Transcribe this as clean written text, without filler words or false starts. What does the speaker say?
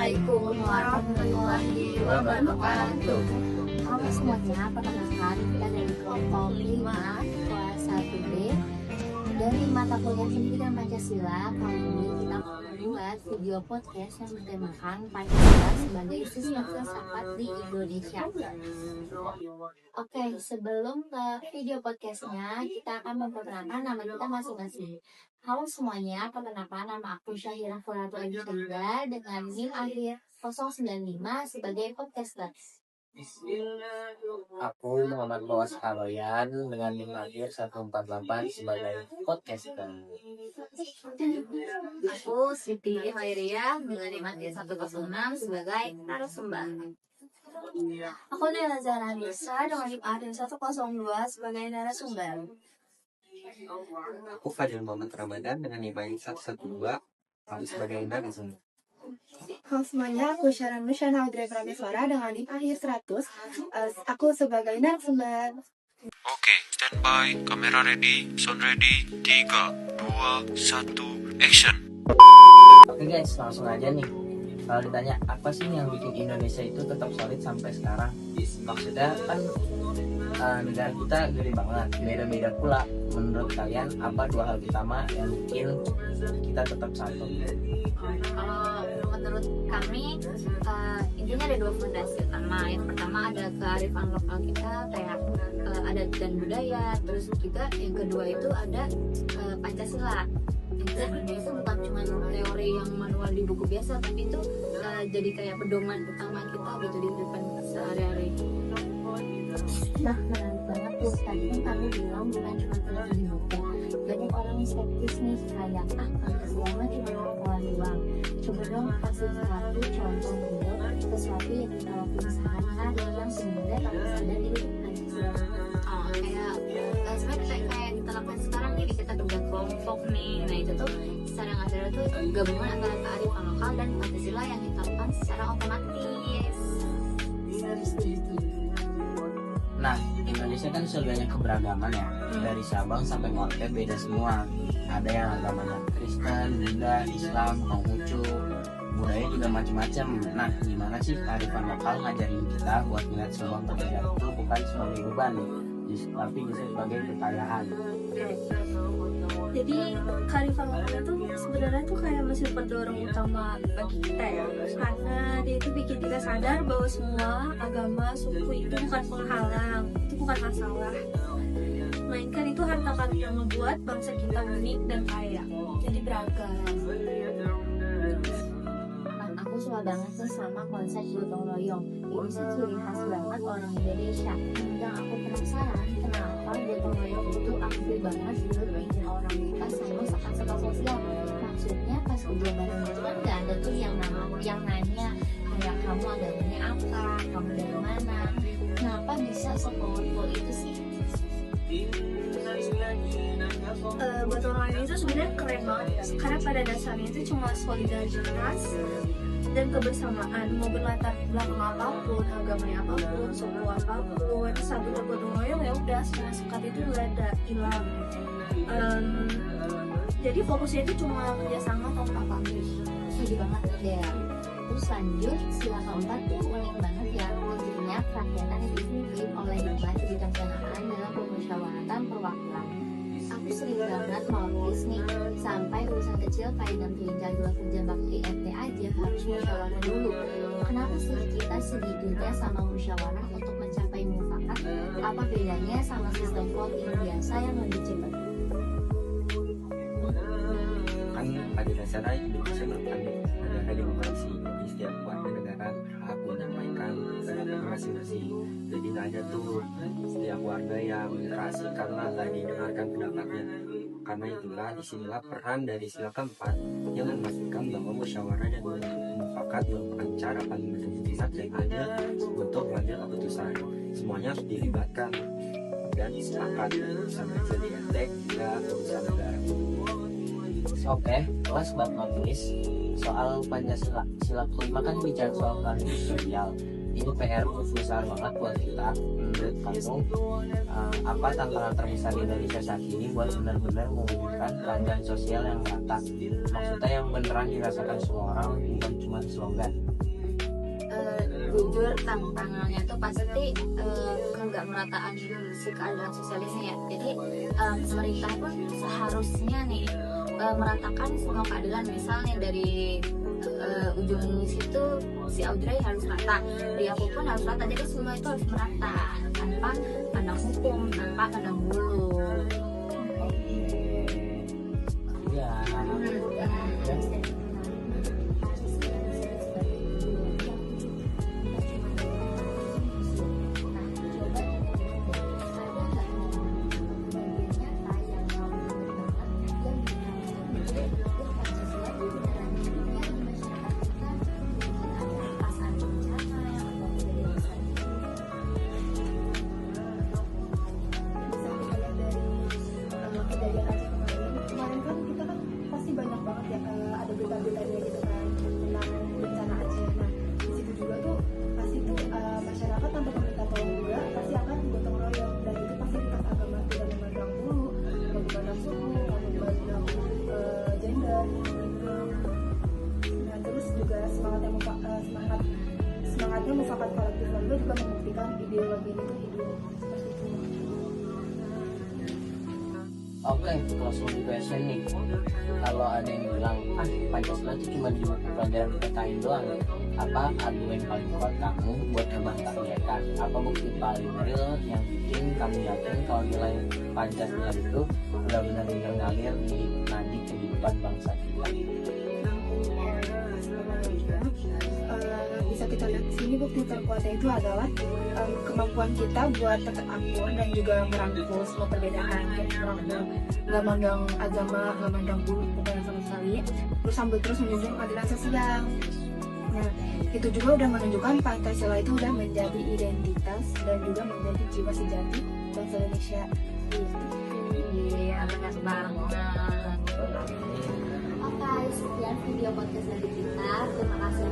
Assalamualaikum warahmatullahi wabarakatuh. Halo semuanya, perkenalkan kita dari kelompok 5 kelas 1B dari mata kuliah Pendidikan Pancasila. Kali ini kita mau membuat video podcast yang bertemakan Pancasila sebagai sistem filsafat di Indonesia. Oke, sebelum ke video podcastnya, kita akan memperkenalkan nama kita masing-masing. Halo semuanya, perkenalkan nama aku Syahira Furatul Agisida dengan NIM akhir 095 sebagai podcaster. Aku Muhammad Bawas Kaloyan dengan NIM akhir 148 sebagai podcaster. Aku Siti Khairiyah dengan NIM akhir 106 sebagai narasumber. Aku Nela Zahra Nisa dengan NIM akhir 102 sebagai narasumber. Aku Fadil Muhammad Ramadan dengan NIM akhir 112 sebagai narasumber. Halo semuanya, aku Syara Nusyana Greg Rameswara dengan NIM akhir 100. Aku sebagai narasumber. Oke, standby, kamera ready, sound ready, 3, 2, 1, action. Oke guys, langsung aja nih. Kalau ditanya apa sih yang bikin Indonesia itu tetap solid sampai sekarang? Maksudnya kan negara kita gede banget, beda-beda pula. Menurut kalian apa dua hal utama yang bikin kita tetap satu? Kalau menurut kami, intinya ada dua fondasi utama. Yang pertama ada kearifan lokal kita kayak adat dan budaya. Terus juga yang kedua itu ada Pancasila. Itu bukan cuma teori yang manual di buku biasa, tapi itu jadi kayak pedoman utama kita gitu di kehidupan sehari-hari. Nah, menarik banget tuh. Tadi kan kamu bilang bukan cuma teori di buku. Banyak orang yang skeptis nih kayak Pancasila mah cuma hafalan doang. Coba dong kasih satu contoh real sesuatu yang kita lakukan sehari-hari yang sebenarnya tak sadar itu Pancasila. Kayak sebenarnya kita lakukan sekarang nih, kita kerja kelompok nih. Nah itu tuh secara nggak sadar tuh gabungan antara kearifan lokal dan Pancasila yang kita lakukan secara otomatis. Nah, Indonesia kan surganya keberagaman ya. Dari Sabang sampai Merauke beda semua. Ada yang agamanya Kristen, Buddha, Islam, Konghucu, budaya juga macam-macam. Nah, gimana sih kearifan lokal ngajarin kita buat melihat semua perbedaan itu bukan sebagai beban, tapi bisa sebagai kekayaan. Jadi kearifan lokal itu sebenarnya tuh kayak mesin pendorong utama bagi kita ya, karena dia itu bikin kita sadar bahwa semua agama, suku itu bukan penghalang, itu bukan masalah, melainkan itu harta karun yang membuat bangsa kita unik dan kaya, jadi beragam. Aku suka banget tuh sama konsep gotong royong. Ini sih ciri khas banget orang Indonesia. Yang aku penasaran kenapa gotong royong itu aktif banget buat bikin orang kita sama sektor sosial. Maksudnya pas ujian bareng itu kan nggak ada tuh yang nanya kayak kamu agamanya apa, kamu dari mana. Kenapa bisa se-powerful itu sih? Gotong royong itu sebenarnya keren banget karena pada dasarnya itu cuma solidaritas dan kebersamaan, mau berlatar belakang apapun, agamanya apapun, suku apapun, satu gotong royong ya udah semua sekat itu gak ada hilang. Jadi fokusnya itu cuma kerjasama tanpa pamrih. Setuju banget deh. Terus lanjut, sila keempat tuh unik banget ya. Intinya kerakyatan yang dipimpin oleh debat di perencanaan dalam pemusyawaratan perwakilan. Aku sering banget notice nih, sampai urusan kecil kayak gantiin jadwal kerja bakti RT aja harus musyawarah dulu. Kenapa sih kita segitunya sama musyawarah untuk mencapai mufakat? Apa bedanya sama sistem voting biasa yang lebih cepat? Kan pada dasarnya Indonesia merupakan negara demokrasi. Di setiap warga negara hak menyampaikan pendapat masing-masing. Jadi nggak ada tuh setiap warga yang literasi karena nggak didengarkan pendapatnya. Karena itulah disinilah peran dari sila keempat yang memastikan bahwa musyawarah dan mufakat merupakan cara paling demokratis dan adil untuk mengambil keputusan. Semuanya harus dilibatkan dan sepakat, sama aja di RT hingga urusan negara. Oke, last but not least, soal Pancasila. Sila kelima kan bicara soal keadilan sosial. Ini PR besar banget buat kita. Menurut kamu, apa tantangan terbesar di Indonesia saat ini buat benar-benar mewujudkan keadilan sosial yang merata? Maksudnya yang beneran dirasakan semua orang, bukan cuma cuma slogan. Jujur tantangannya tuh pasti kemerataaan keadilan sosial ini ya. Jadi pemerintah pun seharusnya nih meratakan semua keadilan, misalnya dari ujung situ si Audrey harus rata, di aku pun harus rata, jadi semua itu harus merata tanpa pandang hukum, tanpa pandang bulu. Iya. Kemarin kan kita kan pasti banyak banget ya ada berita-beritanya gitu kan tentang bencana Aceh. Nah di situ juga tuh pasti tuh masyarakat tanpa meminta tolong juga pasti akan gotong royong, dan itu pasti lintas agama, tidak memandang bulu, memandang suku, memandang gender gitu. Nah terus juga semangatnya mufakat kolektif lalu juga membuktikan ideologi itu hidup seperti itu. Oke, langsung di question nih. Kalau ada yang bilang, Pancasila itu cuma di buku pelajaran PKN doang, apa argumen paling kuat kamu buat membangkitkan? Apa bukti paling real yang bikin kamu yakin kalau nilai Pancasila itu benar-benar ngalir di nadi kehidupan bangsa kita? Bisa kita lihat di sini bukti terkuatnya itu adalah kemampuan kita buat tetap akur dan juga merangkul semua perbedaan, nggak mandang agama, nggak mandang bulu, bukan sama sekali, terus sambil terus menjunjung keadilan sosial. Nah itu juga udah menunjukkan Pancasila itu udah menjadi identitas dan juga menjadi jiwa sejati bangsa Indonesia. Iya, benar banget. Oke, sekian video podcast dari kita. Terima kasih